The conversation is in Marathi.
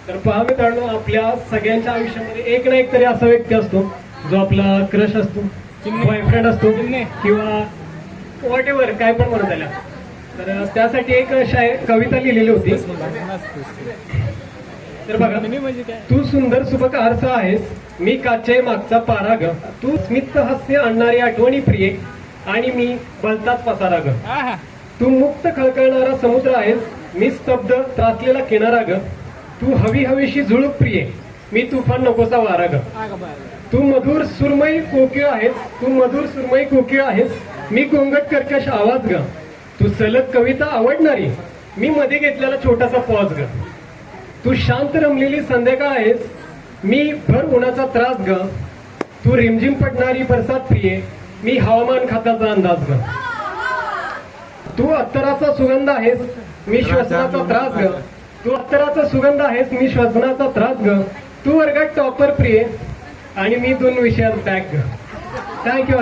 तर पहा मित्रांनो, आपल्या सगळ्यांच्या आयुष्यामध्ये एक ना एक तरी असा व्यक्ती असतो जो आपला क्रश असतो, बॉयफ्रेंड असतो किंवा व्हॉट एव्हर काय पण म्हणत आल्या. तर त्यासाठी एक कविता लिहिलेली होती. तर बघा, तू सुंदर सुबक आरसा आहेस, मी काचे मागचा पारा ग, तू स्मित हास्य आणणारी आठवणी प्रिय आणि मी भलताच पसारा ग, तू मुक्त खळखळणारा समुद्र आहेस, मी स्तब्ध त्रासलेला किनारा ग, तू हवी हवीशी झुळूक प्रिय, मी तुफान नकोसा वारा ग, तू मधुर सुरमई कोकिळ आहेस, तू मधुर सुरमई कोकिळ आहेस, मी गोंगट कर्कश आवाज ग, तू सलग कविता आवडणारी, मी मध्ये घेतलेला छोटासा पॉज ग, तू शांत रमलेली संध्याकाळ आहेस, मी भर उन्हाचा त्रास ग, तू रिमझिम पडणारी बरसात प्रिय, मी हवामान खात्याचा अंदाज ग, तू अत्तराचा सुगंध आहेस, मी श्वसनाचा त्रास ग, तू अत्तराचा सुगंध आहेस, मी श्वसनाचा त्रास ग, तू वर्गात टॉपर प्रिय आणि मी 2 विषयात बॅक ग. थँक्यू.